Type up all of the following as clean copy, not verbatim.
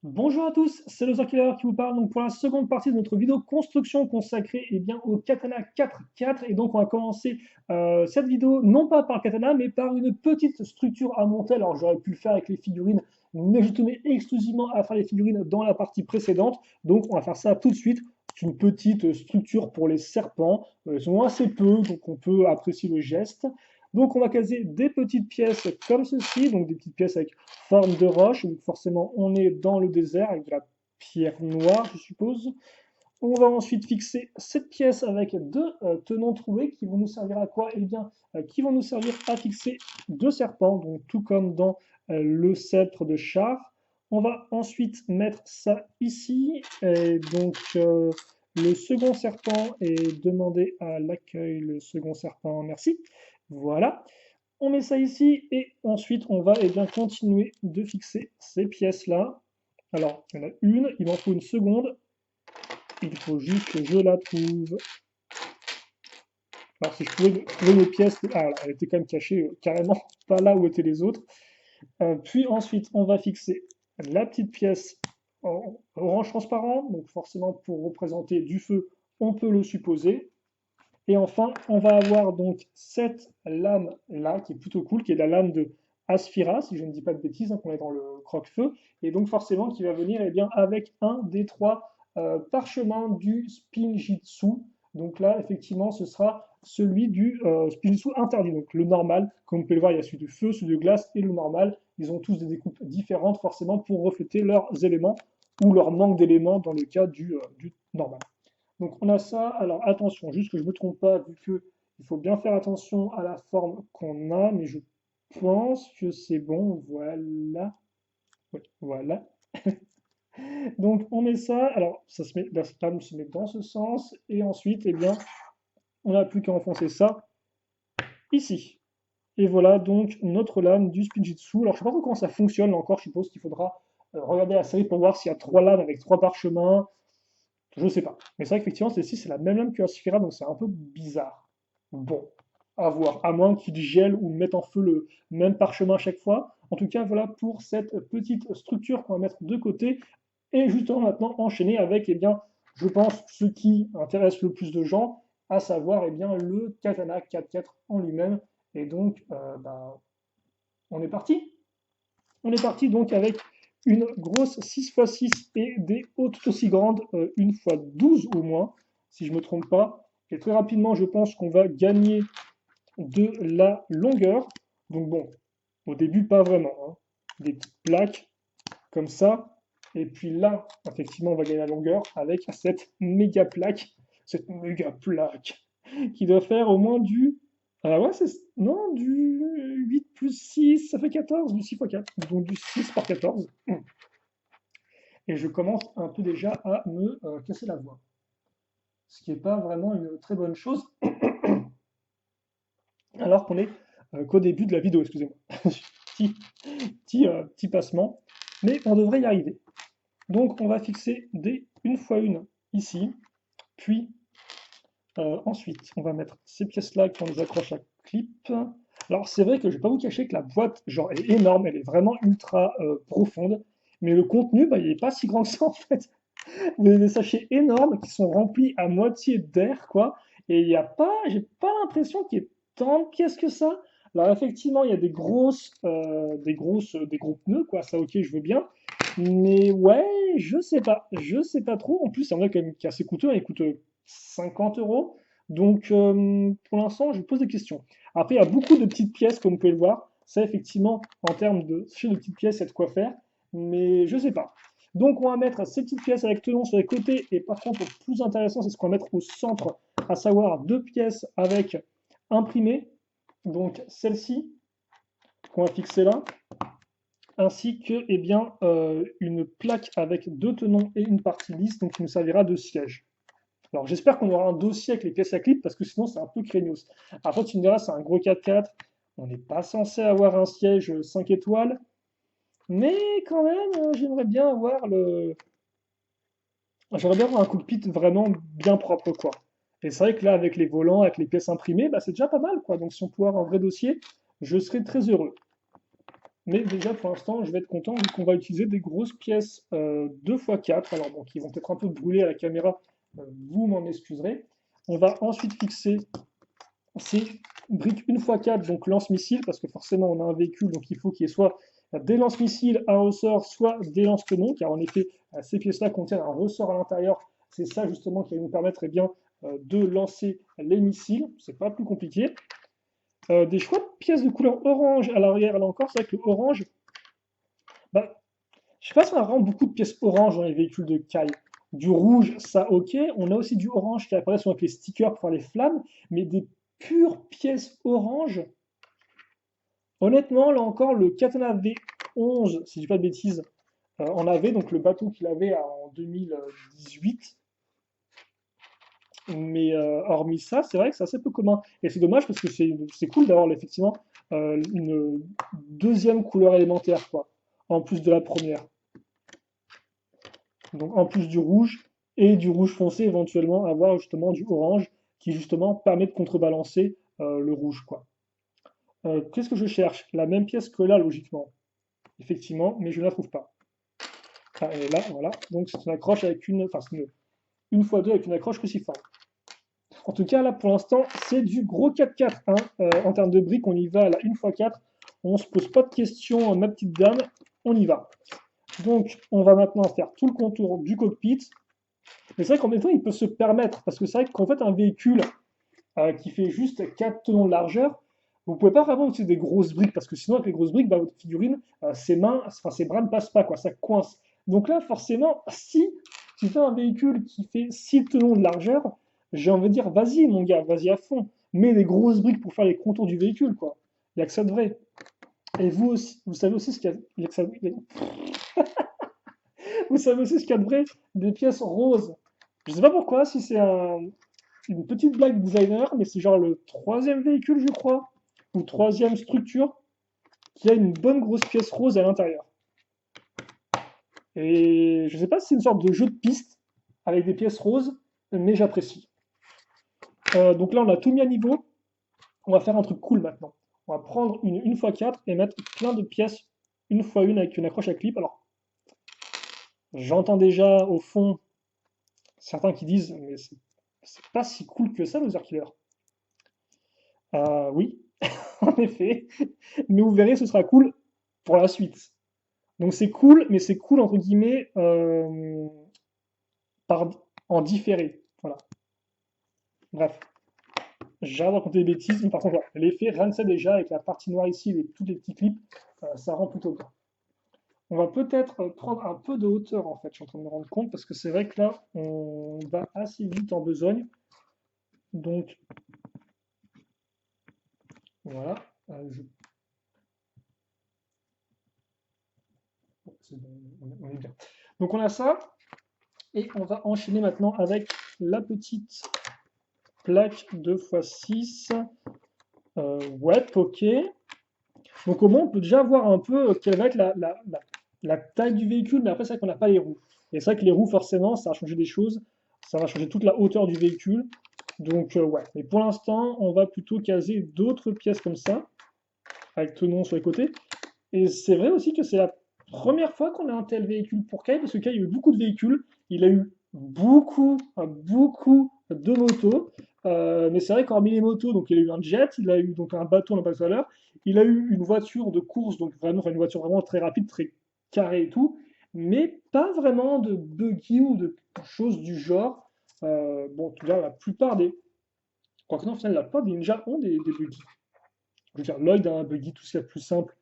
Bonjour à tous, c'est le Killer qui vous parle donc pour la seconde partie de notre vidéo construction consacrée au katana 4-4 et donc on va commencer cette vidéo non pas par le katana mais par une petite structure à monter. Alors j'aurais pu le faire avec les figurines mais je tenais exclusivement à faire les figurines dans la partie précédente, donc on va faire ça tout de suite. C'est une petite structure pour les serpents. Ils sont assez peu donc on peut apprécier le geste. Donc on va caser des petites pièces comme ceci, donc des petites pièces avec forme de roche, donc forcément on est dans le désert avec de la pierre noire, je suppose. On va ensuite fixer cette pièce avec deux tenons troués qui vont nous servir à quoi? Eh bien, qui vont nous servir à fixer deux serpents, donc tout comme dans le sceptre de char. On va ensuite mettre ça ici, et donc le second serpent est demandé à l'accueil, le second serpent, merci. Voilà. On met ça ici et ensuite on va bien, continuer de fixer ces pièces-là. Alors, il y en a une, il m'en faut une seconde. Il faut juste que je la trouve. Alors, si je pouvais trouver mes pièces. Ah, elle était quand même cachée carrément pas là où étaient les autres. Puis ensuite, on va fixer la petite pièce en orange transparent. Donc, forcément, pour représenter du feu, on peut le supposer. Et enfin, on va avoir donc cette lame-là, qui est plutôt cool, qui est la lame de Asphyra, si je ne dis pas de bêtises, hein, qu'on est dans le croque-feu, et donc forcément qui va venir bien, avec un des trois parchemins du Spinjitzu. Donc là, effectivement, ce sera celui du Spinjitzu interdit, donc le normal. Comme vous pouvez le voir, il y a celui de feu, celui de glace et le normal. Ils ont tous des découpes différentes, forcément, pour refléter leurs éléments ou leur manque d'éléments dans le cas du normal. Donc on a ça. Alors attention, juste que je ne me trompe pas, vu que il faut bien faire attention à la forme qu'on a, mais je pense que c'est bon. Voilà. Ouais, voilà. Donc on met ça. Alors ça se met, la lame se met dans ce sens. Et ensuite, eh bien, on n'a plus qu'à enfoncer ça ici. Et voilà donc notre lame du Spinjitzu. Alors je ne sais pas trop comment ça fonctionne là encore. Je suppose qu'il faudra regarder la série pour voir s'il y a trois lames avec trois parchemins. Je sais pas. Mais c'est vrai qu'effectivement, celle-ci, c'est la même lame que Asphyra, donc c'est un peu bizarre. Bon, à voir. À moins qu'ils gèlent ou mettent en feu le même parchemin à chaque fois. En tout cas, voilà pour cette petite structure qu'on va mettre de côté. Et justement, maintenant, enchaîner avec, eh bien, je pense, ce qui intéresse le plus de gens, à savoir, eh bien, le katana 4-4 en lui-même. Et donc, on est parti. On est parti donc avec une grosse 6x6 et des hautes tout aussi grandes, 1x12 au moins, si je ne me trompe pas. Et très rapidement, je pense qu'on va gagner de la longueur. Donc bon, au début, pas vraiment, hein. Des petites plaques comme ça. Et puis là, effectivement, on va gagner la longueur avec cette méga plaque, qui doit faire au moins du. Ah ouais, c'est. Non, du 8 plus 6 ça fait 14 du 6 fois 4 donc du 6 par 14. Et je commence un peu déjà à me casser la voix. Ce qui n'est pas vraiment une très bonne chose, alors qu'on est qu'au début de la vidéo, excusez-moi. Petit passement, mais on devrait y arriver. Donc on va fixer des une fois une ici, puis ensuite on va mettre ces pièces-là qu'on les accroche à clip. Alors c'est vrai que je ne vais pas vous cacher que la boîte, genre, elle est énorme, elle est vraiment ultra profonde, mais le contenu, bah, il n'est pas si grand que ça en fait. Vous avez des sachets énormes qui sont remplis à moitié d'air, quoi, et il y a pas, j'ai pas l'impression qu'il y ait tant de pièces que ça. Alors effectivement, il y a des gros pneus, quoi, ça ok, je veux bien, mais ouais, je sais pas trop. En plus, c'est un vrai quand même qui est assez coûteux, hein, il coûte 50 euros. Donc, pour l'instant, je pose des questions. Après, il y a beaucoup de petites pièces, comme vous pouvez le voir. Ça, effectivement, en termes de sachet de petites pièces, il y a de quoi faire. Mais je sais pas. Donc, on va mettre ces petites pièces avec tenons sur les côtés. Et par contre, le plus intéressant, c'est ce qu'on va mettre au centre, à savoir deux pièces avec imprimé. Donc, celle-ci, qu'on va fixer là, ainsi que eh bien, une plaque avec deux tenons et une partie lisse, donc qui nous servira de siège. Alors j'espère qu'on aura un dossier avec les pièces à clip, parce que sinon c'est un peu craignos. Après tu me diras, c'est un gros 4x4, on n'est pas censé avoir un siège 5 étoiles, mais quand même, j'aimerais bien avoir le... J'aimerais bien avoir un cockpit vraiment bien propre, quoi. Et c'est vrai que là, avec les volants, avec les pièces imprimées, bah, c'est déjà pas mal, quoi. Donc si on peut avoir un vrai dossier, je serais très heureux. Mais déjà, pour l'instant, je vais être content vu qu'on va utiliser des grosses pièces 2x4. Alors, bon, qui vont peut-être un peu brûler à la caméra, vous m'en excuserez. On va ensuite fixer ces briques 1x4, donc lance-missile, parce que forcément, on a un véhicule, donc il faut qu'il y ait soit des lance-missiles à ressort, soit des lance-canons, car en effet, ces pièces-là contiennent un ressort à l'intérieur. C'est ça, justement, qui va nous permettre de lancer les missiles. C'est pas plus compliqué. Des choix de pièces de couleur orange à l'arrière, là encore, c'est vrai que le orange, bah, je sais pas si on a vraiment beaucoup de pièces orange dans les véhicules de Kai. Du rouge, ça ok. On a aussi du orange qui apparaît sur les stickers pour faire les flammes, mais des pures pièces orange. Honnêtement, là encore, le Katana V11, si je dis pas de bêtises, en avait, donc le bateau qu'il avait en 2018. Mais hormis ça, c'est vrai que c'est assez peu commun. Et c'est dommage parce que c'est cool d'avoir effectivement une deuxième couleur élémentaire, quoi, en plus de la première. Donc en plus du rouge et du rouge foncé, éventuellement avoir justement du orange qui justement permet de contrebalancer le rouge, quoi. Qu'est-ce que je cherche? La même pièce que là, logiquement. Effectivement, mais je ne la trouve pas. Ah, elle est là, voilà. Donc c'est une accroche avec enfin c'est une fois deux avec une accroche cruciforme. En tout cas, là, pour l'instant, c'est du gros 4x4, hein. En termes de briques, on y va à la 1x4. On ne se pose pas de questions, ma petite dame, on y va. Donc, on va maintenant faire tout le contour du cockpit. Mais c'est vrai qu'en même temps, il peut se permettre, parce que c'est vrai qu'en fait, un véhicule qui fait juste 4 tonneaux de largeur, vous ne pouvez pas vraiment utiliser des grosses briques, parce que sinon, avec les grosses briques, bah, votre figurine, ses bras ne passent pas, quoi, ça coince. Donc là, forcément, si tu fais un véhicule qui fait 6 tonneaux de largeur, j'ai envie de dire, vas-y, mon gars, vas-y à fond. Mets des grosses briques pour faire les contours du véhicule, quoi. Il n'y a que ça de vrai. Et vous aussi, vous savez aussi ce qu'il y a, vous savez aussi ce qu'il y a de vrai, des pièces roses. Je sais pas pourquoi, si c'est une petite blague designer, mais c'est genre le troisième véhicule, je crois, ou troisième structure, qui a une bonne grosse pièce rose à l'intérieur. Et je sais pas si c'est une sorte de jeu de piste avec des pièces roses, mais j'apprécie. Donc là, on a tout mis à niveau. On va faire un truc cool maintenant. On va prendre une 1x4 et mettre plein de pièces une fois une avec une accroche à clip. Alors, j'entends déjà au fond certains qui disent, mais c'est pas si cool que ça, Loser Killer. Oui, en effet. Mais vous verrez, ce sera cool pour la suite. Donc c'est cool, mais c'est cool entre guillemets par, en différé. Voilà. Bref, j'arrête de raconter des bêtises, mais par contre, voilà, l'effet, rien que ça déjà, avec la partie noire ici et tous les petits clips, ça rend plutôt bien. On va peut-être prendre un peu de hauteur en fait, je suis en train de me rendre compte, parce que c'est vrai que là, on va assez vite en besogne. Donc, voilà. Bon, on est bien. Donc on a ça, et on va enchaîner maintenant avec la petite plaque 2x6. Ouais, ok. Donc au moins, on peut déjà voir un peu quelle va être la taille du véhicule, mais après, c'est vrai qu'on n'a pas les roues. Et c'est vrai que les roues, forcément, ça va changer des choses. Ça va changer toute la hauteur du véhicule. Donc, ouais. Mais pour l'instant, on va plutôt caser d'autres pièces comme ça, avec tenons sur les côtés. Et c'est vrai aussi que c'est la première fois qu'on a un tel véhicule pour Kai, parce que Kai a eu beaucoup de véhicules. Il a eu beaucoup de motos. Mais c'est vrai qu'hormis les motos, donc il a eu un jet, il a eu donc un bateau, on en parle tout à l'heure, il a eu une voiture de course, donc vraiment enfin, une voiture vraiment très rapide, très carrée et tout, mais pas vraiment de buggy ou de choses du genre. Bon, en tout cas, la plupart des. Quoique non, au final, la plupart des ninjas ont des buggy. Je veux dire, Lloyd a un buggy tout ce qu'il y a de plus simple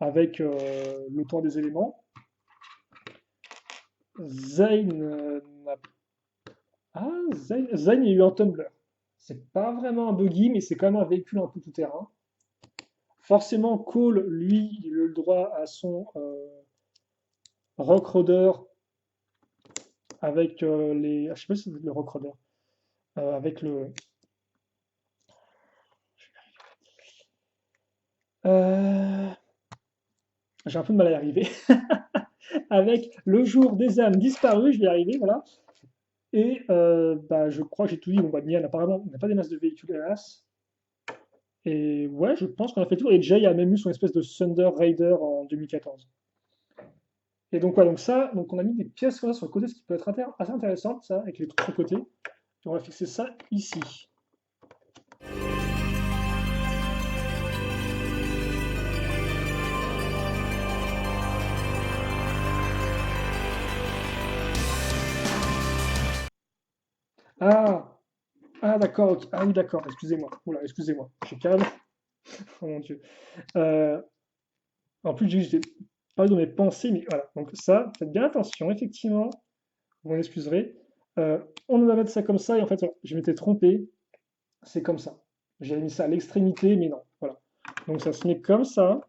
avec le temps des éléments. Zane n'a Ah, Zane, il y a eu un Tumblr. C'est pas vraiment un buggy, mais c'est quand même un véhicule un peu tout-terrain. Forcément, Cole, lui, il a eu le droit à son Rockroder avec les. Je sais pas si c'est le Rockroder. Avec le. euh, J'ai un peu de mal à y arriver. Avec le jour des âmes disparues, je vais y arriver, voilà. Et bah, je crois que j'ai tout dit. Bon, bah, Nian, apparemment, on n'a pas des masses de véhicules, hélas. Et ouais, je pense qu'on a fait le tour. Et Jay a même eu son espèce de Thunder Raider en 2014. Et donc, ouais, donc ça, donc on a mis des pièces comme ça sur le côté, ce qui peut être assez intéressant, ça, avec les trucs sur le côté. Et on va fixer ça ici. Ah, ah d'accord, ok. Ah oui, d'accord, excusez-moi. Oula, excusez-moi. J'ai carrément. Oh mon Dieu. Euh, En plus, j'étais pas dans mes pensées, mais voilà. Donc ça, faites bien attention, effectivement. Vous m'en excuserez. Euh, on va mettre ça comme ça, et en fait, voilà, je m'étais trompé. C'est comme ça. J'avais mis ça à l'extrémité, mais non. Voilà. Donc ça se met comme ça.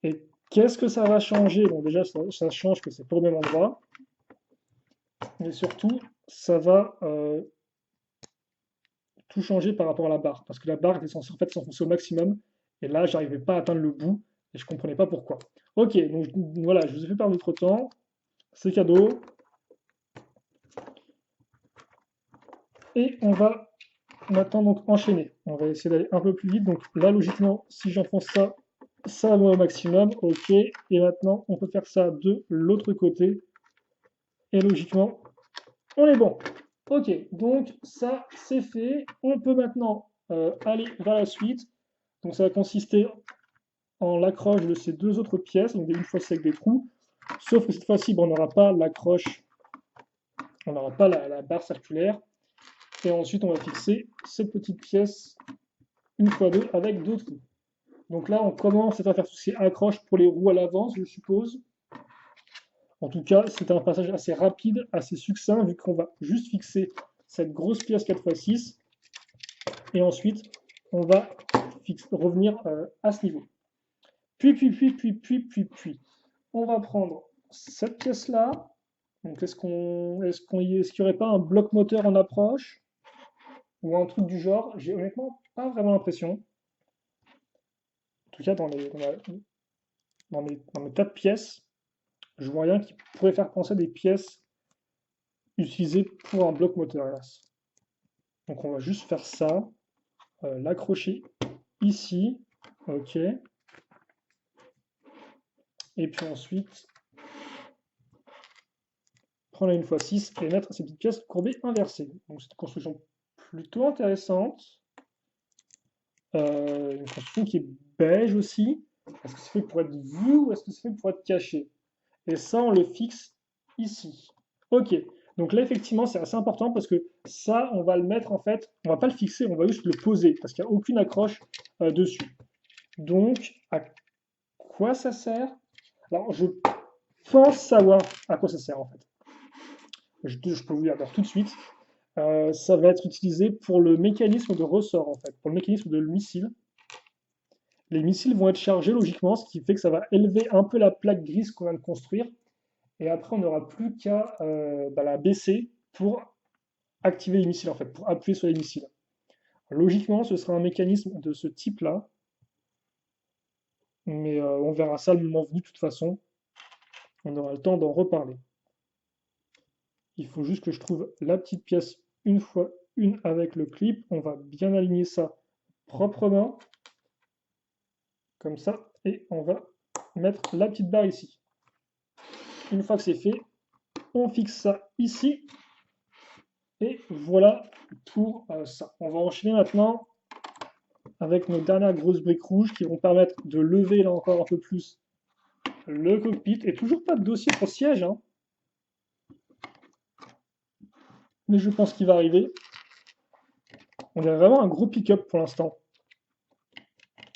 Et qu'est-ce que ça va changer? Bon, déjà, ça change que c'est pas au même endroit. Mais surtout, ça va tout changer par rapport à la barre. Parce que la barre était censée en fait s'enfoncer au maximum. Et là, j'arrivais pas à atteindre le bout. Et je comprenais pas pourquoi. Ok, donc voilà, je vous ai fait perdre votre temps. C'est cadeau. Et on va maintenant donc enchaîner. On va essayer d'aller un peu plus vite. Donc là, logiquement, si j'enfonce ça, ça va au maximum. Ok. Et maintenant, on peut faire ça de l'autre côté. Et logiquement, on est bon. Ok. Donc ça, c'est fait. On peut maintenant aller vers la suite. Donc ça va consister en l'accroche de ces deux autres pièces. Donc une fois c'est avec des trous. Sauf que cette fois-ci, bon, on n'aura pas l'accroche, on n'aura pas la barre circulaire. Et ensuite, on va fixer cette petite pièce une fois deux avec deux trous. Donc là, on commence à faire tout ce qui est accroche pour les roues à l'avance, je suppose. En tout cas, c'est un passage assez rapide, assez succinct, vu qu'on va juste fixer cette grosse pièce 4x6. Et ensuite, on va revenir à ce niveau. Puis, on va prendre cette pièce-là. Donc, est-ce qu'il n'y aurait pas un bloc moteur en approche ou un truc du genre? J'ai honnêtement pas vraiment l'impression. En tout cas, dans mes tas de pièces, je vois rien qui pourrait faire penser à des pièces utilisées pour un bloc moteur, hélas. Donc on va juste faire ça, l'accrocher ici, ok. Et puis ensuite, prendre la 1x6 et mettre ces petites pièces courbées inversées. Donc c'est une construction plutôt intéressante. Une construction qui est beige aussi. Est-ce que c'est fait pour être vu ou est-ce que c'est fait pour être caché? Et ça, on le fixe ici. Ok. Donc là, effectivement, c'est assez important parce que ça, on va le mettre en fait, on va pas le fixer, on va juste le poser parce qu'il n'y a aucune accroche dessus. Donc, à quoi ça sert? Alors, je pense savoir à quoi ça sert en fait. Je peux vous dire tout de suite. Ça va être utilisé pour le mécanisme de ressort en fait, pour le mécanisme de missile. Les missiles vont être chargés logiquement, ce qui fait que ça va élever un peu la plaque grise qu'on vient de construire. Et après, on n'aura plus qu'à la baisser pour activer les missiles, en fait, pour appuyer sur les missiles. Logiquement, ce sera un mécanisme de ce type-là, mais on verra ça le moment venu de toute façon. On aura le temps d'en reparler. Il faut juste que je trouve la petite pièce une fois une avec le clip. On va bien aligner ça proprement, comme ça, et on va mettre la petite barre ici. Une fois que c'est fait, on fixe ça ici. Et voilà pour ça. On va enchaîner maintenant avec nos dernières grosses briques rouges qui vont permettre de lever là encore un peu plus le cockpit. Et toujours pas de dossier pour siège, hein. Mais je pense qu'il va arriver. On dirait vraiment un gros pick-up pour l'instant.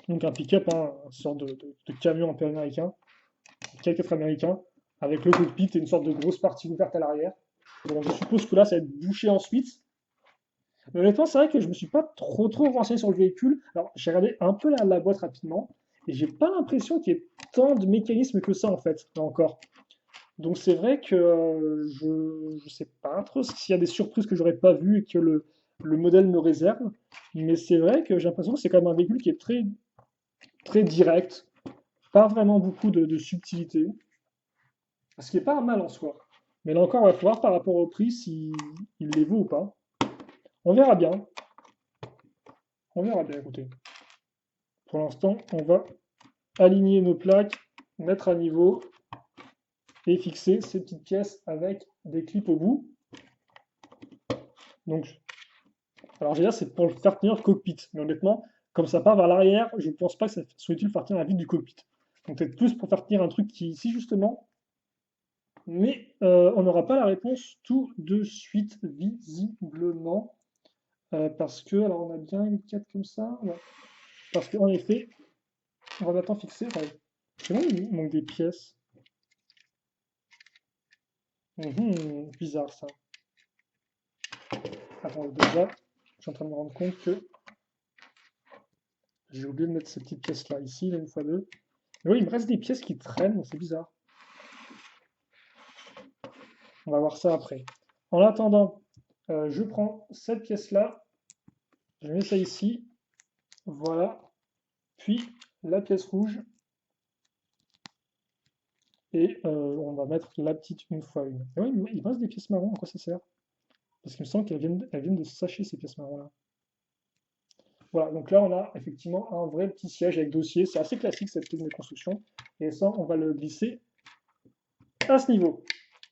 Donc un pick-up, hein, une sorte de camion un peu américain, 4x4 américain, avec le cockpit et une sorte de grosse partie ouverte à l'arrière. Donc je suppose que là, ça va être bouché ensuite. Mais honnêtement, c'est vrai que je ne me suis pas trop renseigné sur le véhicule. Alors, j'ai regardé un peu la boîte rapidement, et j'ai pas l'impression qu'il y ait tant de mécanismes que ça, en fait, là encore. Donc c'est vrai que je ne sais pas trop s'il y a des surprises que j'aurais pas vues et que le modèle me réserve. Mais c'est vrai que j'ai l'impression que c'est quand même un véhicule qui est très direct, pas vraiment beaucoup de subtilité. Ce qui est pas mal en soi. Mais là encore, on va voir par rapport au prix s'il les vaut ou pas. On verra bien. On verra bien, écoutez. Pour l'instant, on va aligner nos plaques, mettre à niveau et fixer ces petites pièces avec des clips au bout. Donc, alors je vais dire, c'est pour faire tenir le cockpit. Mais honnêtement, comme ça part vers l'arrière, je ne pense pas que ça soit utile de faire tenir la vitre du cockpit. Donc peut-être plus pour faire tenir un truc qui est ici justement. Mais on n'aura pas la réponse tout de suite, visiblement. Parce que, alors on a bien une 4 comme ça. Ouais. Parce qu'en effet, on va maintenant fixer. Ouais. C'est bon, il manque des pièces. Bizarre ça. Attends, déjà, je suis en train de me rendre compte que j'ai oublié de mettre ces petites pièces-là ici, là, une fois deux. Mais oui, il me reste des pièces qui traînent, c'est bizarre. On va voir ça après. En attendant, je prends cette pièce-là, je mets ça ici, voilà. Puis la pièce rouge, et on va mettre la petite une fois une. Et oui, il me reste des pièces marron, à quoi ça sert? Parce qu'il me semble qu'elles viennent de sécher ces pièces marron-là. Voilà, donc là on a effectivement un vrai petit siège avec dossier. C'est assez classique cette technique de construction. Et ça, on va le glisser à ce niveau.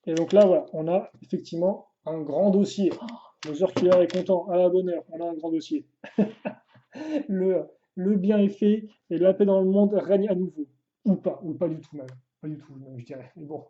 Et donc là, voilà, on a effectivement un grand dossier. Oh, Mother Killer est content, à la bonne heure, on a un grand dossier. Le bien est fait et la paix dans le monde règne à nouveau. Ou pas du tout même. Pas du tout, même, je dirais. Mais bon.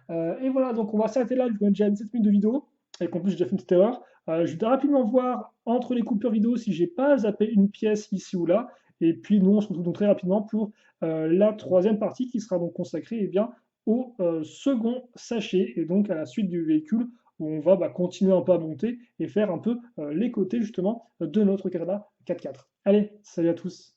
Et voilà, donc on va s'arrêter là, on a déjà 7 minutes de vidéo, et qu'en plus j'ai déjà fait une petite erreur. Je vais rapidement voir entre les coupures vidéo si j'ai pas zappé une pièce ici ou là, et puis nous on se retrouve donc très rapidement pour la troisième partie qui sera donc consacrée eh bien, au second sachet, et donc à la suite du véhicule, où on va continuer un peu à monter et faire un peu les côtés justement de notre Canada 4x4. Allez, salut à tous!